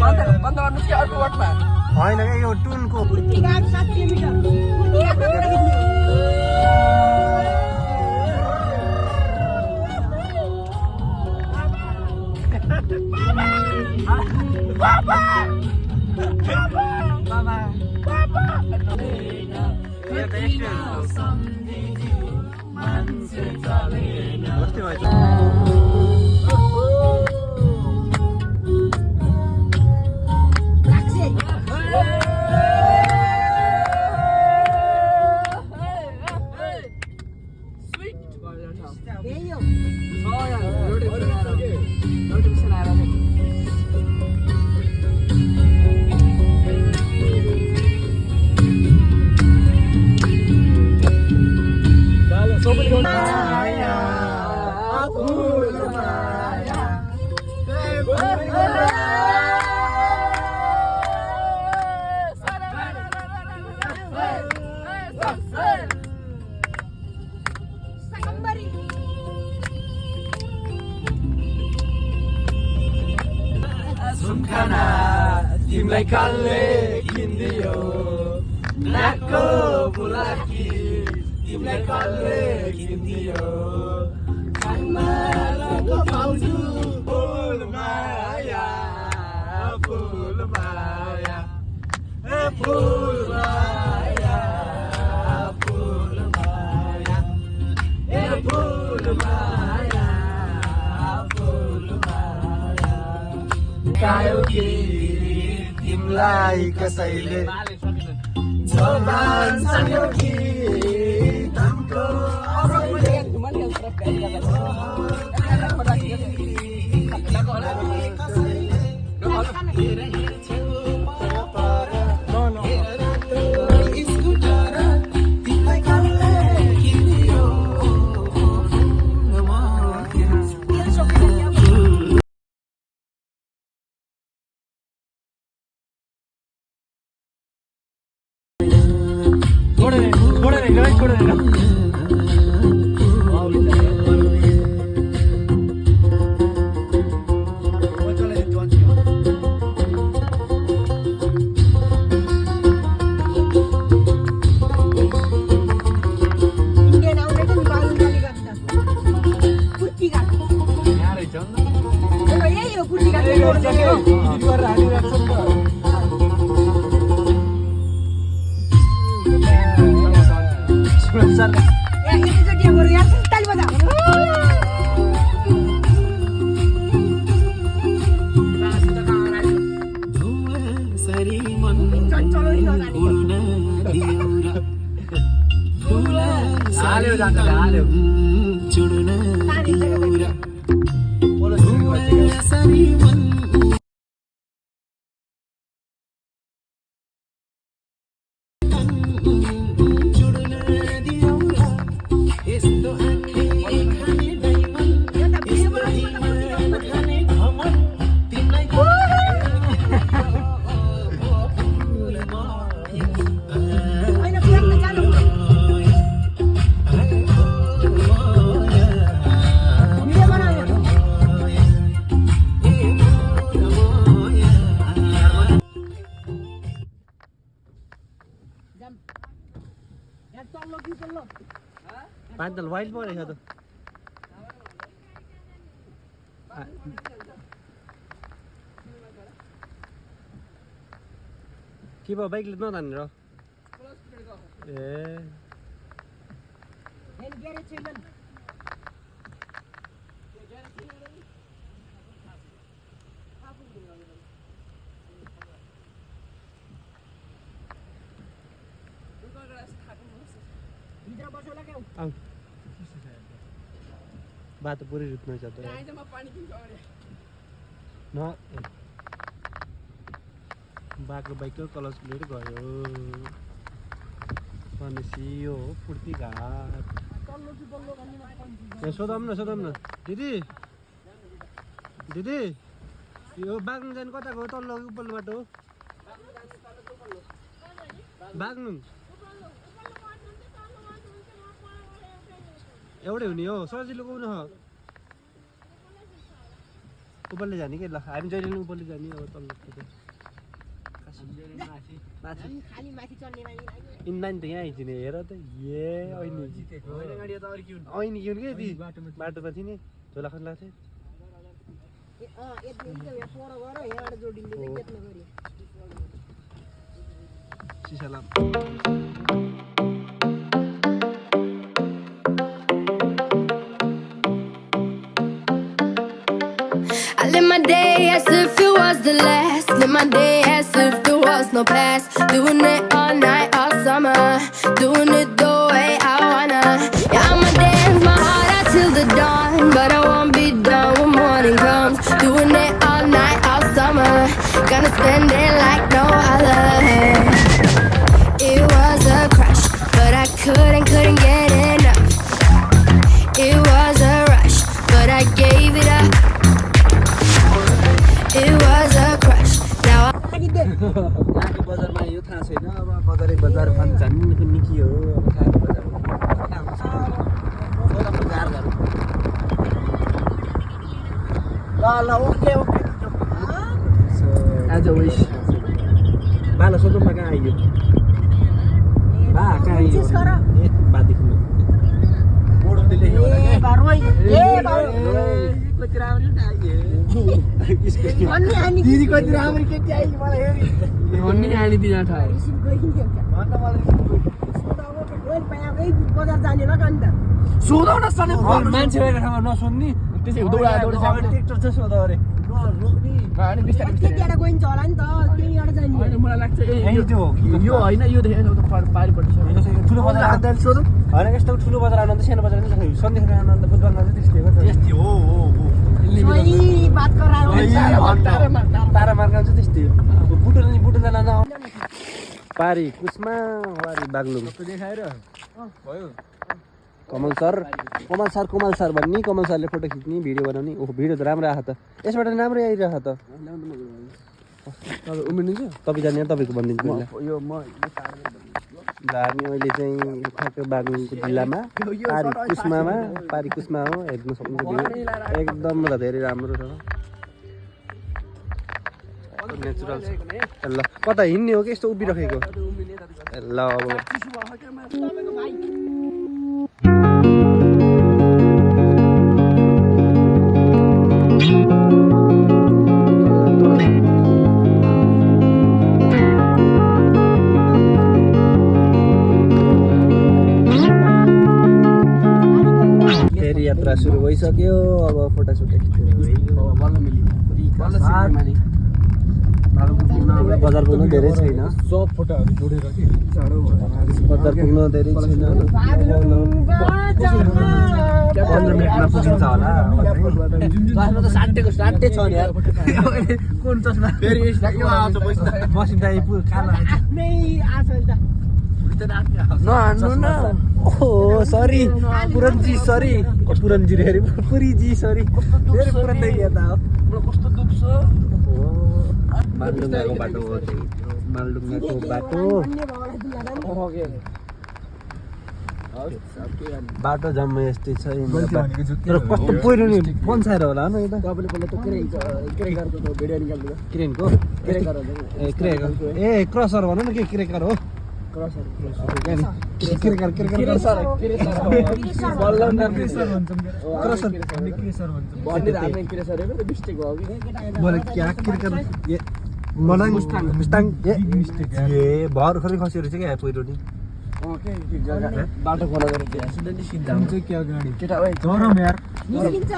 बन्द गर्नुहोस् कि अर्को वाटमा होइन क्या यो टुनको तिमीलाई कालले किनिदियो नाकको बुलाकी तिमीलाई कालले किनिदियो खानमा रङको पाउँछु फुल माया फुल माया फुल माया फुल माया फुल माया फुल माया कायो कि तिमलाई कसैले जवान सक्यो कि तमको Pantal wild boy है तो कि भयो बाइकले नतानेर बाटो पुरै रुट्नु छ त न बाटो बाइकको कलर प्लेट गयो भनेपछि यो हो फुर्ती घाट सोधौँ न दिदी दिदी यो बाग्नु जाने कताको हो तल्लो उपल्लो बाटो हो बाग्नु एउटै हुने हो सजिलो कुन हो उपल्ले जाने के ल हामी जहिले पनि उपल्ले जाने अब तल्लो माथि खाली माथि चढ्ने बानी लाग्यो इन्दान त यहाँ आइदिने हेर त ए ऐनी जितेको ऐनी किउन के ती बाटोमा थिए नि झोला खन लाग्थ्यो यति यहाँ पर गर यहाँबाट जोडिँदै बेच्न गऱ्यो सिसालाम I live my day as if it was the last. Live my day as if there was no past. Doing it all night, all summer. Doing it the way I wanna. Yeah, I'ma dance my heart out till the dawn. But I won't be done when morning comes. Doing it all night, all summer. Gonna spend it like no other. It was a crush, but I couldn't get enough. It was a rush, but I gave it up. It was a crush. Now यहाँको बजारमा यो थाहा छैन अब बजार भन्छन् निकी हो अब थाहा बजार ल ओके आज विश बाला सोधौँ कहाँ आइयो बा कहाँ आइयो ए बादेखि बोर्डले लेख्यो ए बारोइ ए बारो कति राम्रो भन्ने हानी दिदी कति राम्रो केटी आइयो मलाई हेरी भन्ने आनी दिन ठाउँ रिसिभ गइदियो भन्न मलाई ओइ पाएकै बजार जाने ल अन्त सोधौ न सले मान्छे भएको ठाउँमा नसोध्ने त्यसै दौडा ट्रेक्टर चाहिँ सोध अरे रोक्ने अनि बिस्तारै त्यतिबाट गइन्छ होला नि त त्यहीबाट जाने होइन मलाई लाग्छ यही त्यो हो कि यो होइन यो देखेको पारिपट्टि छ ठुलो बजार सोधौँ होइन यस्तो ठुलो बजार आउनु त सानो बजार पनि सन्देश आनन्द बुधबारमा चाहिँ त्यस्तै हो यस्तै हो सही बात गरायो तारा मार्ग चाहिँ त्यस्तै हो बुटो जान पारी कुसमा वारी बाग्लुङ देखाएर भयो कमल सर भन्ने कमल सरले फोटो खिच्ने भिडियो बनाउने ओहो भिडियो त राम्रो आएको त यसबाट राम्रै आइरहेको त तपाईँ उम्रिनुहुन्छ तपाईँ जाने तपाईँको भनिदिन्छु पहिला यो म हामी अहिले चाहिँ ठ्याक्कै बाग्लुङको जिल्लामा पारी कुसमा हो हेर्नु सक्नुहुन्छ भिडियो एकदम त धेरै राम्रो छ नेचुरल छ ल कता हिँड्ने हो कि यस्तो उभिराखेको ल अब फेरि यात्रा सुरु भइसक्यो अब फोटोसोटो खिचेर बजार पुग्नु धेरै छैन सब फोटोहरू जोडेर कि चाँडो बजार पुग्नु धेरै छैन 15 मिनटमा पुगिन्छ होला लास्टमा त 60 छ नि यार कुन चस्मा फेरि यो आउँछ पैसा मसिन आइपुग्यो कालो आफ्नै आछ नहान्नु न ओहो सरी पुरनजी सरी पुरनजी रे पुरीजी सरी धेरै पुरन देखिया त हो मलाई कस्तो दुख्छ मालडुङ्गाको बाटो हो मालडुङ्गाको बाटो बाटो जम्मै यस्तै छ तर कस्तो पहिरो नि पन्साएर होला न यता तपाईँले पहिला त क्रेकरको त भिडियो निकाल्नु क्रेनको क्रेकर ए क्रेकर ए क्रसर भन न के क्रेकर हो क्रसर क्रेकर बल्ल क्रसर भन्ने हामीले क्रेसर हेर्नु त मिस्टेक भयो कि बोले क्या क्रेकर ए मलाई मुस्ताङ ए भर्खरै खसेर चाहिँ क्या पहिरो नि बाटो खोला गरेर सिधै सिधा हुन्छ क्या गाडी केटा ओइ गरम यार निस्किन्छ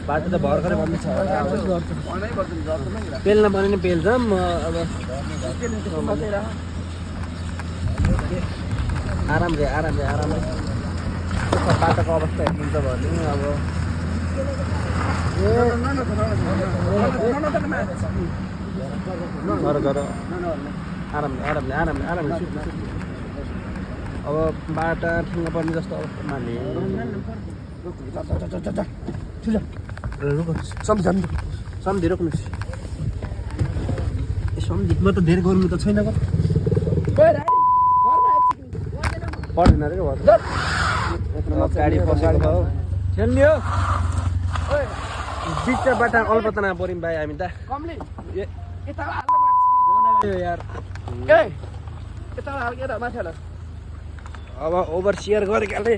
बाटो त भर्खरै बन्द छ पेल्न भने नि पेल्छ अब आरामले बाटोको अवस्था हेर्नुहुन्छ भने अब गर आरामले अब बाटा ठुङ्गा पर्ने जस्तो अवस्था माने सम्झी रोक्नुहोस् ए सम्झी म त धेरै गर्नु त छैन पर्दैन अरे गाडी पसेको भयो खेल्ने हो बिचबाट अल्पतना पऱ्यौँ भाइ हामी त कमले ए यता हाल्न माथि यार ए यता हाल्केर माथि हाल अब ओभर सेयर गरेकाले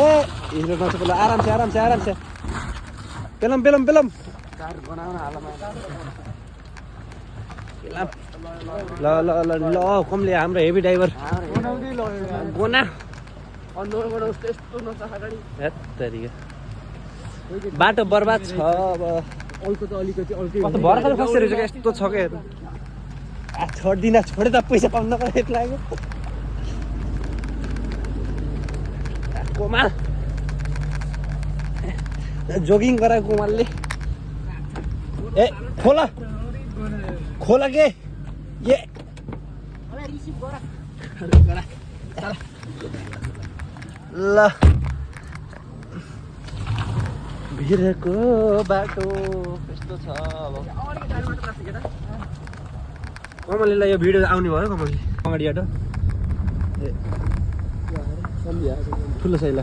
ए हिरो नसकेला आराम से पेलम कार बनाउन हालमा ल कमले हाम्रो हेभी ड्राइभर गोना अन्डरबाट उस्तो यस्तो नचाखा गाडी हेत्तरिका बाटो बर्बाद छ अब अल्को त अलिकति अल्कै कस्तो भर्खर खसेर रहेछ यस्तो छ क्या छोड्दिन छोडे त पैसा पाउनु नपर्ने लाग्यो कोमाल जोगिङ गराएको कोमालले ए खोला के ए ल भिरको बाटो यस्तो छ अब कमलले यो भिडियो आउने भयो कमल अगाडिबाट ए ठुलो सैला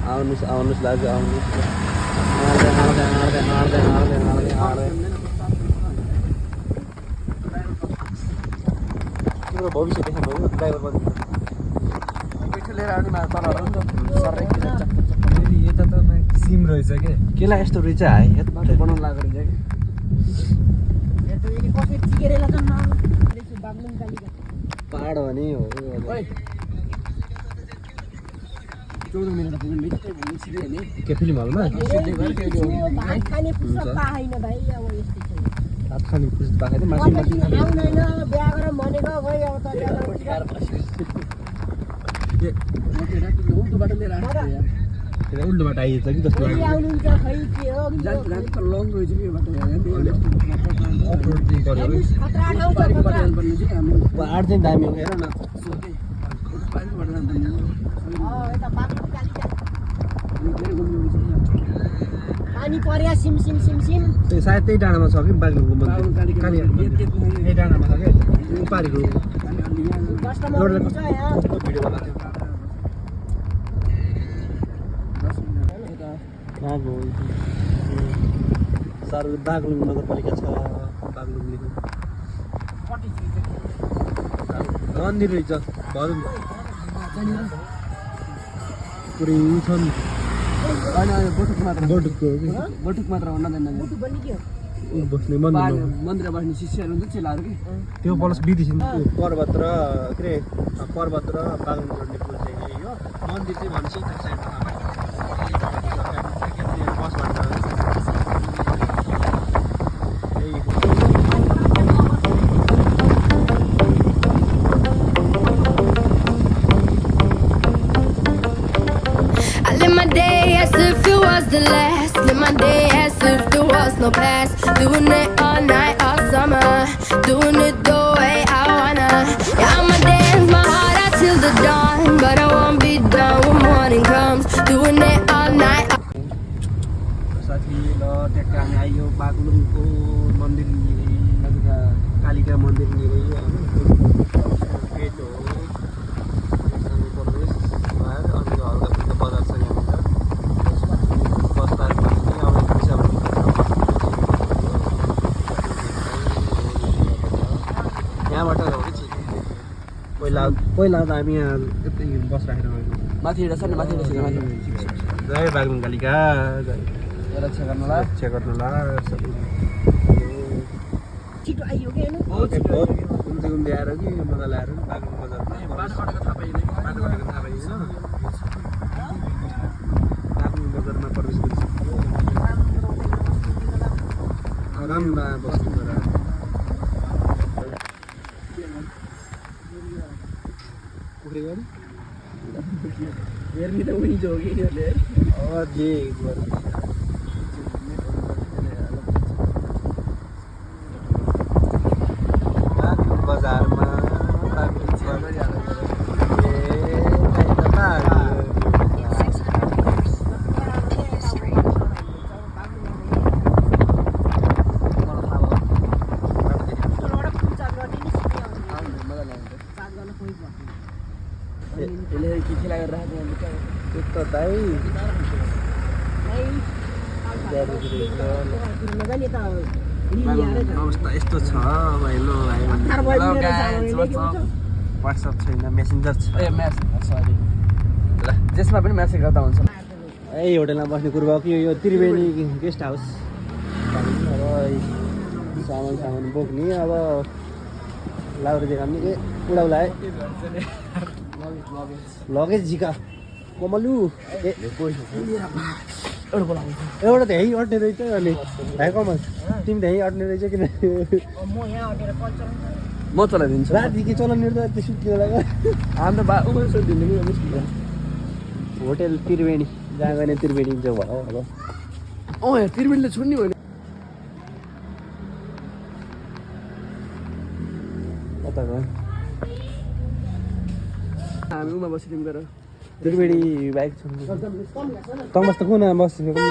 आउनुहोस् दाजु आउनुहोस् तिम्रो भविष्य देखा भयो ड्राइभर बन्नु लिएर आउने मा तल नि त सरै यता त सिम रहेछ के केलाई यस्तो रहेछ हाई बनाउन लागेर चाहिँ पहाड भने हो 14 मिनेट पुग्नु बित्तै घुम्नु सिधै नि के फिल्म हलमा भात खाने पुस्तक पाएन भाइ अब यस्तो छ भात खाने पुस्तक पाएन मासु आउँदैन बिहा गरेर भनेको गयो अब त उल्टो बाटो लिएर आएको यार उल्टो बाटो आइएछ कि जस्तो लाग्यो आउनुहुन्छ खै के हो जान्छ त लङ गयो चाहिँ यो बाटो यार अफरोड चाहिँ गर्यो कि खतरा ठाउँ छ बाटो पर्ने चाहिँ हामी पहाड चाहिँ दामी हो हेर न पानी बाटो जान्छ यता बाटो कालिका धेरै घुम्नु पानी पर्या सिम त्यो सायद त्यही डाँडामा छ कि बाग्लुङको मन्दिर काली यही डाँडामा छ क्या उपारिको कस्टमर हुन्छ यहाँ भिडियो बनाएको थियो साह्रो बाग्लुङ नगरपालिका छ बाग्लुङ लेख्नु मन्दिर रहेछ भरौँ पुरै छ नि बटुक मात्र बटुकको बटुक मात्र हो नजान्दैन बस्ने मन्दिर मन्दिर बस्ने शिष्यहरू हुन्छ चेलाहरू कि त्यो बलस बिदिन्छ नि त्यो पर्वत र के अरे पर्वत र बाग्लुङ जोड्ने पुल चाहिँ यही हो मन्दिर चाहिँ भनेपछि त्यो साइडमा बसबाट I live my day as if it was the last. Live my day as if there was no past. Doing it all night, all summer. Doing it the way I wanna. Yeah, I'ma dance my heart out till the dawn. But I won't be done when morning comes. Doing it all night. साथी ल ट्याक्क हामी आइयो बाग्लुङको मन्दिर कालिका मन्दिर निरै पेट हो प्रवेश भएर अनि हल्का फुल्का बजार छ यहाँनिर बस्ताहरू पनि आउने पैसा यहाँबाट हो कि पहिला त हामी यहाँ यतै बस राखेर गएको माथि हेर्छ नि माथि हेर्छ माथि जय बाग्लुङ कालिका जय रक्षा गर्नुला चेक गर्नुला छिटो आइयो कि होइन घुम्दै आएर कि मजाले आएर बाग्लुङ बजारमा बाटो कटेको थाहा पाइँदैन बाटो कटेको थाहा पाइँदैन बाग्लुङ बजारमा प्रवेश गरिसक्यो आराममा बस्नु पर्यो पुग्दै गयो हेर्ने त उनी जो हो कि यिनीहरूले जे गर्नु बजारमा त्यसले के खेला गरेर राखेको त्यो त दाइ अवस्था यस्तो छ हेलो वाट्सएप छैन मेसेन्जर छ ए म्यासेज सरी ल त्यसमा पनि म्यासेज गर्दा हुन्छ ए होटलमा बस्ने कुरो भयो कि यो त्रिवेणी गेस्ट हाउस अब सामान बोक्ने अब लाउरे जग्गा पनि के उडाउला है लगेज झिका कमलु एउटा त यहीँ अट्ने रहेछ अनि भाइ कमल तिमी त यहीँ अट्ने रहेछ किन म चलाइदिन्छु राति के चलाउने त त्यो सुत्ने बेला हाम्रो बा उमेर सोधिदिनु होटेल त्रिवेणी जहाँ गएन त्रिवेणी जो भयो अब अँ त्रिवेणीले छोड्ने भने कता गयो हामी उमा बसिदिउँ गएर त्रिवेणी बाइक छोड्नु तमस त कुन बसेको कुन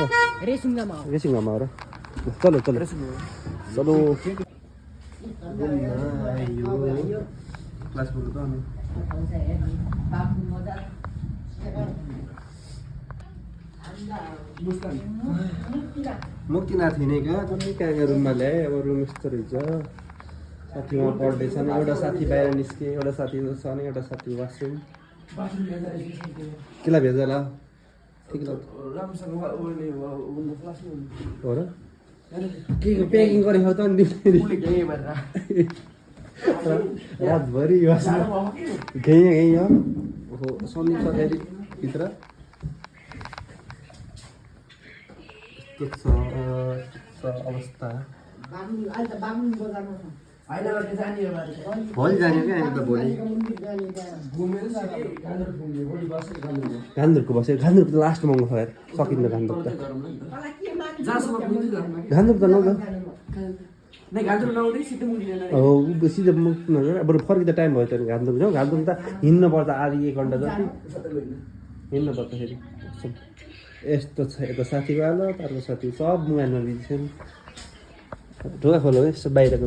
रेसुङ्गामा रेसिङमा हो र चलो चलो चलो क्लास बोल्नु त अनि मुक्तिनाथ हिँडेँ कहाँ कुनै कहाँ रुममा ल्याएँ अब रुम यस्तो रहेछ साथीमा पढ्दैछन् एउटा साथी बाहिर निस्के एउटा साथी छ अनि एउटा साथी वासरुम केलाई भेज होला ठिक ल हो र के प्याकिङ गरेको त अनि रातभरि घै हो सन्दीप छ फेरि भित्र यस्तो छ अवस्था भोलि जाने क्या अन्त भोलि घान्दुरको बस्यो घान्दुरको त लास्ट महँगो छ यार सकिन्छ घान्दुर त घान्दुर त नौ हो सिधै मुक्नु बरु फर्किँदा टाइम भयो त्यहाँदेखि घान्दुर जाउँ घान्दुर त हिँड्नुपर्छ आधी 1 घन्टा जति हिँड्नुपर्छ फेरि यस्तो छ यता साथीको आलो अर्को साथी सब मोबाइलमा बिजी छन् ढोका खोलो है यस्तो बाहिरको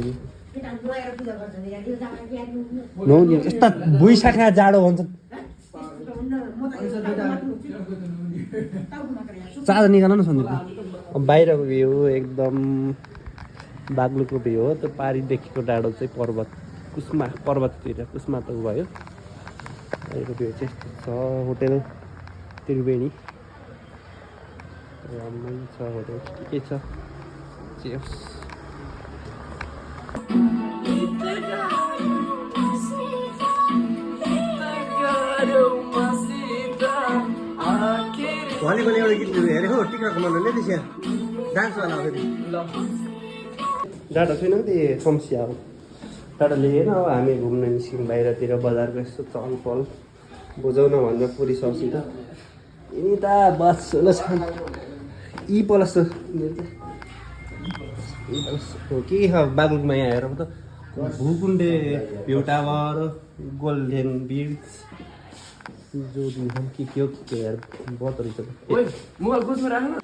नुहाउने यस्ता भुइँसाखा जाडो भन्छन् चार्जर निकाल न सन्दीप अब बाहिरको भ्यू एकदम बाग्लुको भ्यू हो त्यो पारिदेखिको डाँडो चाहिँ पर्वततिर कुस्मा त भयो बाहिरको भ्यू चाहिँ यस्तो छ होटेल त्रिवेणी राम्रै छ होटेल के छ चियर्स भनेको एउटा गीत हेरेको टिकाको मनले त्यसो डान्सवाला फेरि डाटा छैन त्यो समस्या हो डाटा लिएन अब हामी घुम्न निस्क्यौँ बाहिरतिर बजारको यस्तो चहलपहल बुझाउन भन्दा पुरी ससित यिनी त बस छ यी प्लस के छ बागलुङमा यहाँ हेर त भुकुण्डे भ्यू टावर गोल्डेन ब्रिज जो के हो के यार बहुत रहेछ मोबाइल कुचमा राख्नु